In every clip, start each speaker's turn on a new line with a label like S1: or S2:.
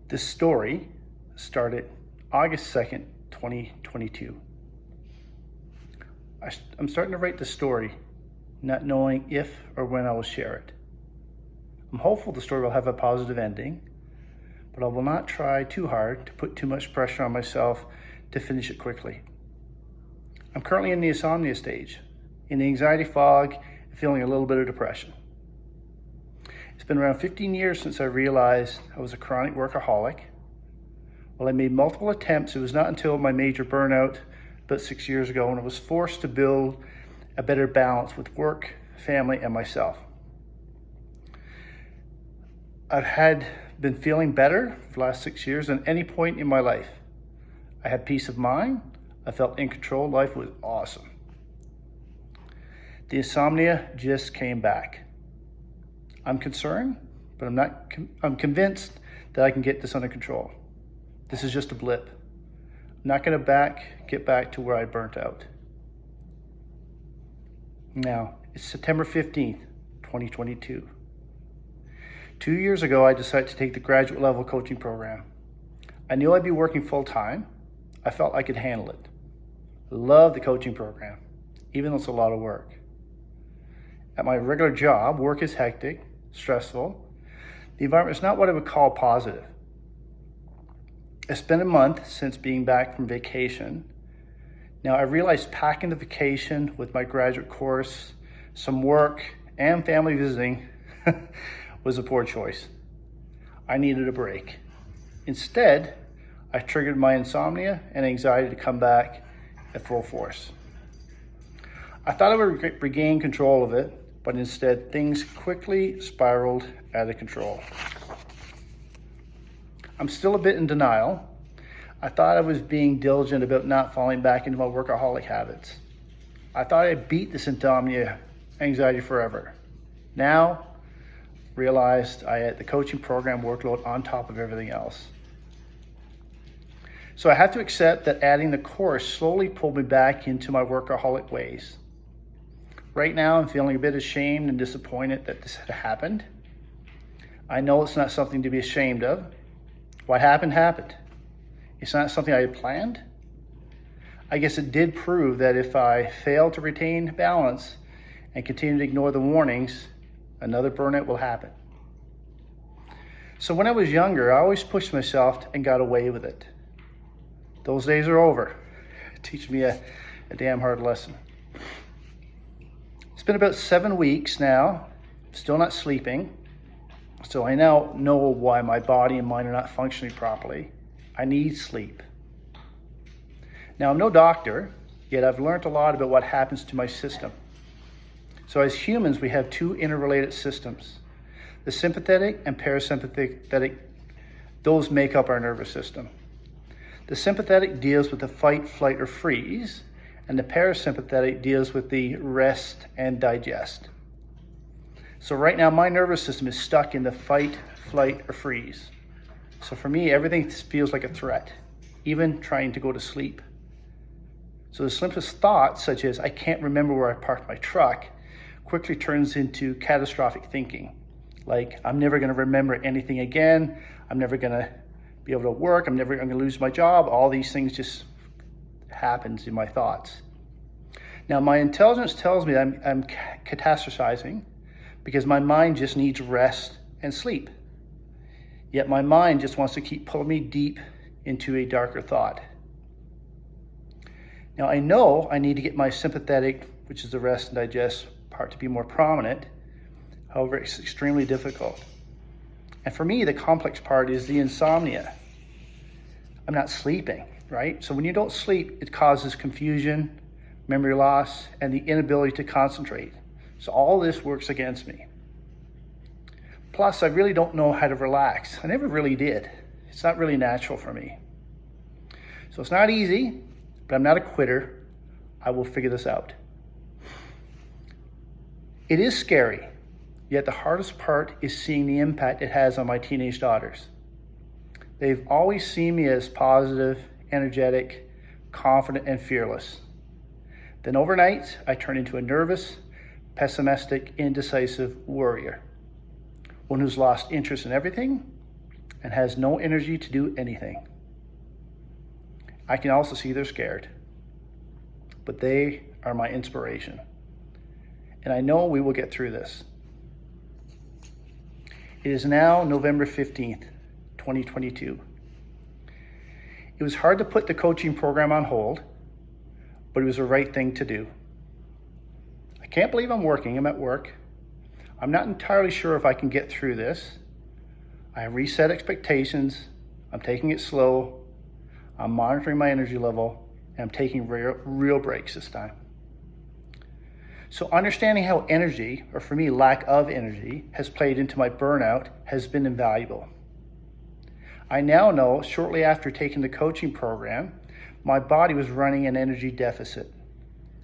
S1: This story started August 2nd, 2022. I'm starting to write the story, not knowing if or when I will share it. I'm hopeful the story will have a positive ending, but I will not try too hard to put too much pressure on myself to finish it quickly. I'm currently in the insomnia stage, in the anxiety fog, and feeling a little bit of depression. It's been around 15 years since I realized I was a chronic workaholic. While I made multiple attempts, it was not until my major burnout about 6 years ago when I was forced to build a better balance with work, family, and myself. I've been feeling better for the last 6 years than any point in my life. I had peace of mind. I felt in control. Life was awesome. The insomnia just came back. I'm concerned, but I'm convinced that I can get this under control. This is just a blip. I'm not going to get back to where I burnt out. Now, it's September 15th, 2022. 2 years ago, I decided to take the graduate level coaching program. I knew I'd be working full time. I felt I could handle it. I love the coaching program, even though it's a lot of work. At my regular job, work is hectic, stressful. The environment is not what I would call positive. It's been a month since being back from vacation. Now I realized packing the vacation with my graduate course, some work, and family visiting was a poor choice. I needed a break. Instead, I triggered my insomnia and anxiety to come back at full force. I thought I would regain control of it, but instead things quickly spiraled out of control. I'm still a bit in denial. I thought I was being diligent about not falling back into my workaholic habits. I thought I beat this insomnia anxiety forever. Now, realized I had the coaching program workload on top of everything else. So I have to accept that adding the course slowly pulled me back into my workaholic ways. Right now, I'm feeling a bit ashamed and disappointed that this had happened. I know it's not something to be ashamed of. What happened, happened. It's not something I had planned. I guess it did prove that if I fail to retain balance and continue to ignore the warnings, another burnout will happen. So when I was younger, I always pushed myself and got away with it. Those days are over. It teaches me a damn hard lesson. It's been about 7 weeks now, still not sleeping. So I now know why my body and mind are not functioning properly. I need sleep. Now, I'm no doctor, yet I've learned a lot about what happens to my system. So as humans, we have two interrelated systems. The sympathetic and parasympathetic, those make up our nervous system. The sympathetic deals with the fight, flight, or freeze, and the parasympathetic deals with the rest and digest. So right now, my nervous system is stuck in the fight, flight, or freeze. So for me, everything feels like a threat, even trying to go to sleep. So the simplest thought, such as I can't remember where I parked my truck, quickly turns into catastrophic thinking. Like, I'm never going to remember anything again. I'm never going to be able to work. I'm going to lose my job. All these things just happens in my thoughts. Now, my intelligence tells me I'm catastrophizing because my mind just needs rest and sleep. Yet my mind just wants to keep pulling me deep into a darker thought. Now, I know I need to get my sympathetic, which is the rest and digest part, to be more prominent. However, it's extremely difficult. And for me, the complex part is the insomnia. I'm not sleeping, right? So when you don't sleep, it causes confusion, memory loss, and the inability to concentrate. So all this works against me. Plus, I really don't know how to relax. I never really did. It's not really natural for me. So it's not easy, but I'm not a quitter. I will figure this out. It is scary, yet the hardest part is seeing the impact it has on my teenage daughters. They've always seen me as positive, energetic, confident, and fearless. Then overnight, I turn into a nervous, pessimistic, indecisive worrier. One who's lost interest in everything and has no energy to do anything. I can also see they're scared, but they are my inspiration. And I know we will get through this. It is now November 15th, 2022. It was hard to put the coaching program on hold, but it was the right thing to do. I can't believe I'm at work. I'm not entirely sure if I can get through this. I have reset expectations. I'm taking it slow. I'm monitoring my energy level, and I'm taking real breaks this time. So understanding how energy, or for me, lack of energy, has played into my burnout has been invaluable. I now know, shortly after taking the coaching program, my body was running an energy deficit,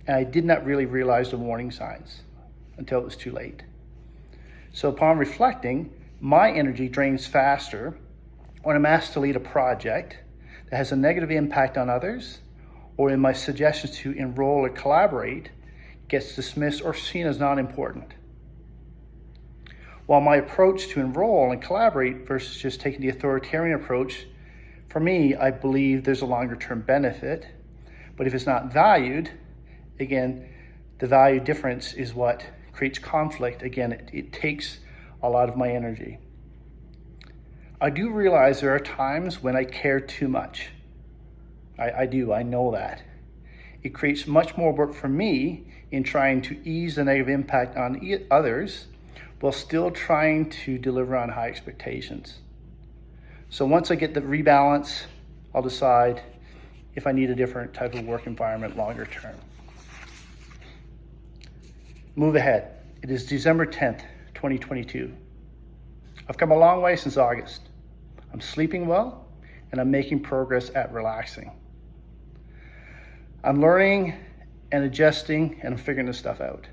S1: and I did not really realize the warning signs until it was too late. So upon reflecting, my energy drains faster when I'm asked to lead a project that has a negative impact on others, or in my suggestions to enroll or collaborate gets dismissed or seen as not important. While my approach to enroll and collaborate versus just taking the authoritarian approach, for me, I believe there's a longer term benefit, but if it's not valued, again, the value difference is what creates conflict. Again, it takes a lot of my energy. I do realize there are times when I care too much. I do, I know that. It creates much more work for me in trying to ease the negative impact on others while still trying to deliver on high expectations. So once I get the rebalance, I'll decide if I need a different type of work environment longer term. Move ahead. It is December 10th, 2022. I've come a long way since August. I'm sleeping well, and I'm making progress at relaxing. I'm learning and adjusting, and I'm figuring this stuff out.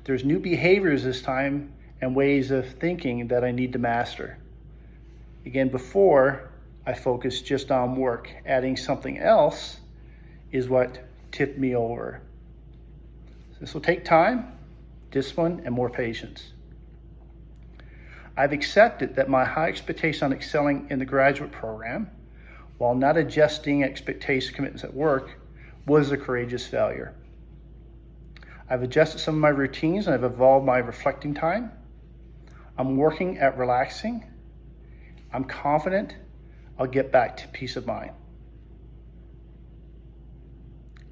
S1: There's new behaviors this time and ways of thinking that I need to master. Again, before I focused just on work, adding something else is what tipped me over. This will take time, discipline, and more patience. I've accepted that my high expectation on excelling in the graduate program, while not adjusting expectation commitments at work, was a courageous failure. I've adjusted some of my routines and I've evolved my reflecting time. I'm working at relaxing. I'm confident I'll get back to peace of mind.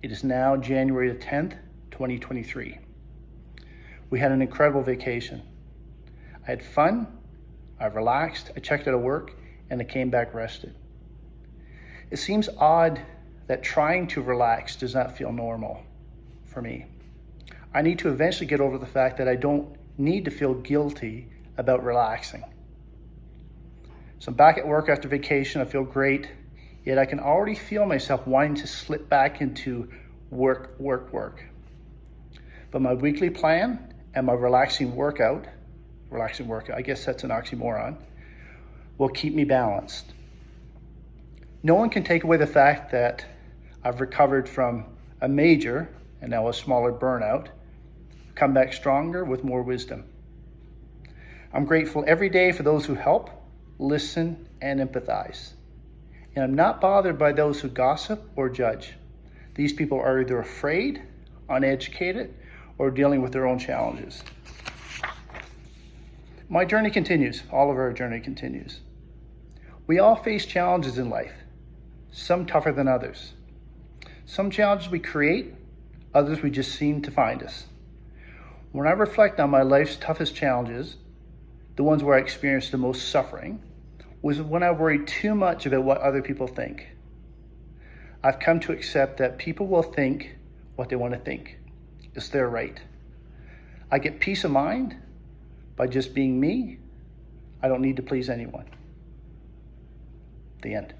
S1: It is now January the 10th, 2023. We had an incredible vacation. I had fun, I relaxed, I checked out of work, and I came back rested. It seems odd that trying to relax does not feel normal for me. I need to eventually get over the fact that I don't need to feel guilty about relaxing. So I'm back at work after vacation. I feel great, yet I can already feel myself wanting to slip back into work. But my weekly plan and my relaxing workout, I guess that's an oxymoron, will keep me balanced. No one can take away the fact that I've recovered from a major and now a smaller burnout, come back stronger with more wisdom. I'm grateful every day for those who help, listen, and empathize. And I'm not bothered by those who gossip or judge. These people are either afraid, uneducated, or dealing with their own challenges. My journey continues. All of our journey continues. We all face challenges in life, some tougher than others. Some challenges we create, others we just seem to find us. When I reflect on my life's toughest challenges, the ones where I experienced the most suffering, was when I worried too much about what other people think. I've come to accept that people will think what they want to think. It's their right. I get peace of mind by just being me. I don't need to please anyone. The end.